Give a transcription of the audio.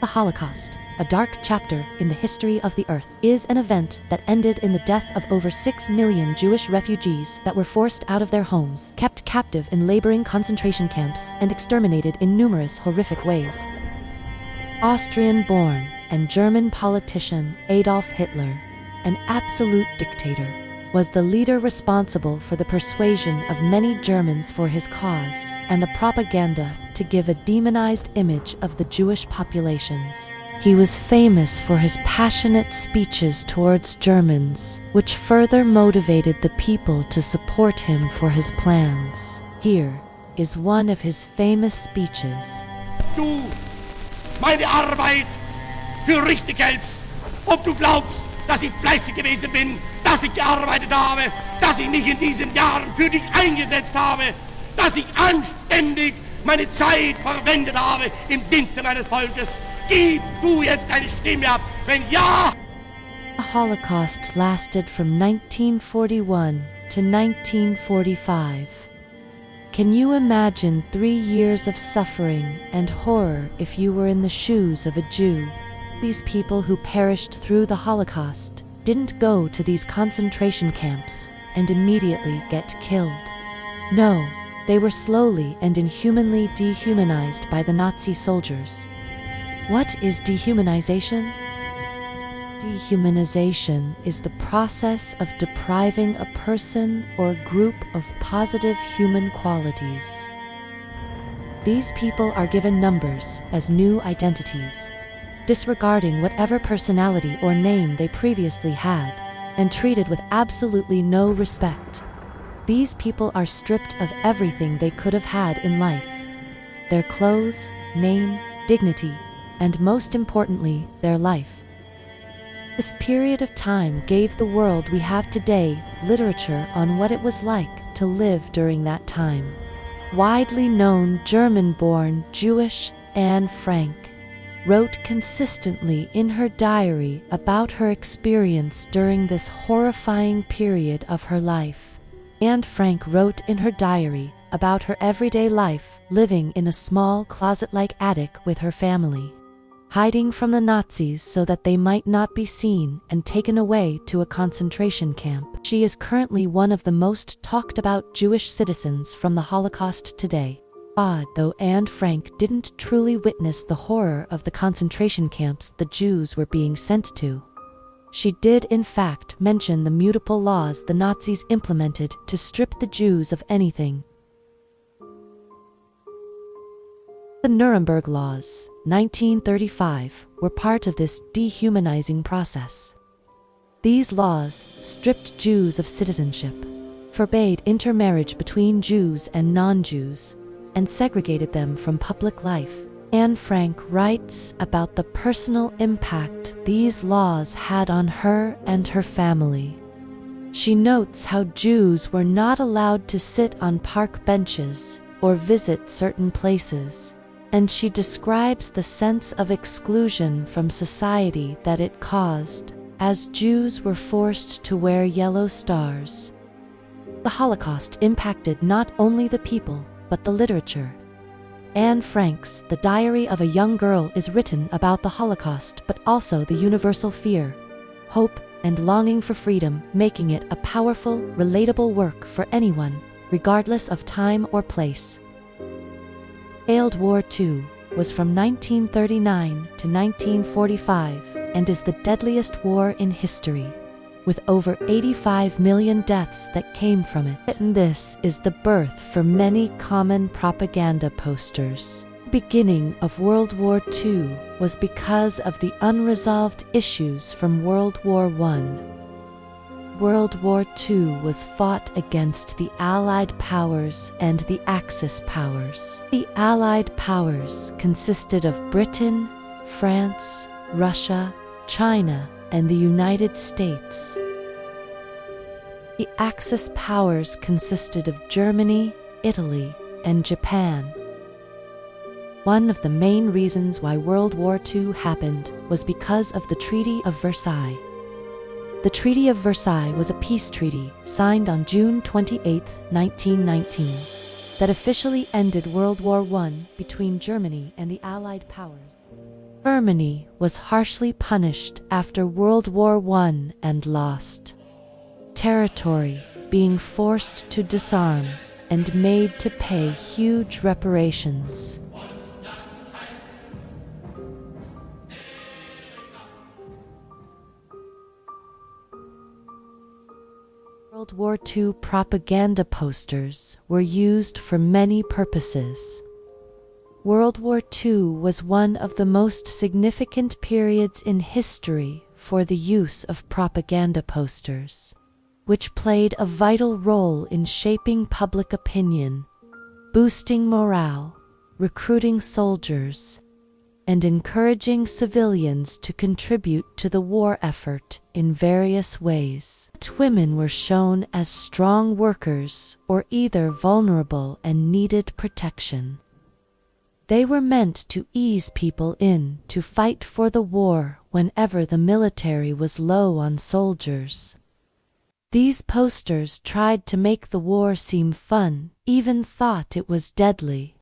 The Holocaust, a dark chapter in the history of the earth, is an event that ended in the death of over 6 million Jewish refugees that were forced out of their homes, kept captive in laboring concentration camps, and exterminated in numerous horrific ways. Austrian-born and German politician Adolf Hitler, an absolute dictator, was the leader responsible for the persuasion of many Germans for his cause and the propaganda to give a demonized image of the Jewish populations. He was famous for his passionate speeches towards Germans, which further motivated the people to support him for his plans. Here is one of his famous speeches. Du, meine Arbeit für richtig hältst, ob du glaubst, dass ich fleißig gewesen bin, dass ich gearbeitet habe, dass ich mich in diesen Jahren für dich eingesetzt habe, dass ich anständig meine Zeit verwendet habe im Dienste meines Volkes. Gib du jetzt deine Stimme ab, wenn ja! The Holocaust lasted from 1941 to 1945. Can you imagine 3 years of suffering and horror if you were in the shoes of a Jew? These people who perished through the Holocaust didn't go to these concentration camps and immediately get killed. No, they were slowly and inhumanly dehumanized by the Nazi soldiers. What is dehumanization? Dehumanization is the process of depriving a person or group of positive human qualities. These people are given numbers as new identities, disregarding whatever personality or name they previously had, and treated with absolutely no respect. These people are stripped of everything they could have had in life: their clothes, name, dignity, and most importantly, their life. This period of time gave the world we have today literature on what it was like to live during that time. Widely known German-born Jewish Anne Frank wrote consistently in her diary about her experience during this horrifying period of her life. Anne Frank wrote in her diary about her everyday life living in a small closet-like attic with her family, hiding from the Nazis so that they might not be seen and taken away to a concentration camp. She is currently one of the most talked about Jewish citizens from the Holocaust today. Odd, though Anne Frank didn't truly witness the horror of the concentration camps the Jews were being sent to. She did in fact mention the mutable laws the Nazis implemented to strip the Jews of anything. The Nuremberg Laws, 1935, were part of this dehumanizing process. These laws stripped Jews of citizenship, forbade intermarriage between Jews and non-Jews, and segregated them from public life. Anne Frank writes about the personal impact these laws had on her and her family. She notes how Jews were not allowed to sit on park benches or visit certain places, and she describes the sense of exclusion from society that it caused, as Jews were forced to wear yellow stars. The Holocaust impacted not only the people, but the literature. Anne Frank's The Diary of a Young Girl is written about the Holocaust, but also the universal fear, hope, and longing for freedom, making it a powerful, relatable work for anyone, regardless of time or place. World War II was from 1939 to 1945 and is the deadliest war in history, with over 85 million deaths that came from it. And this is the birth for many common propaganda posters. The beginning of World War II was because of the unresolved issues from World War I. World War II was fought against the Allied powers and the Axis powers. The Allied powers consisted of Britain, France, Russia, China, and the United States. The Axis powers consisted of Germany, Italy, and Japan. One of the main reasons why World War II happened was because of the Treaty of Versailles. The Treaty of Versailles was a peace treaty signed on June 28, 1919, that officially ended World War I between Germany and the Allied powers. Germany was harshly punished after World War I and lost territory, being forced to disarm and made to pay huge reparations. World War II propaganda posters were used for many purposes. World War II was one of the most significant periods in history for the use of propaganda posters, which played a vital role in shaping public opinion, boosting morale, recruiting soldiers, and encouraging civilians to contribute to the war effort in various ways. Women were shown as strong workers or either vulnerable and needed protection. They were meant to ease people in to fight for the war whenever the military was low on soldiers. These posters tried to make the war seem fun, even thought it was deadly.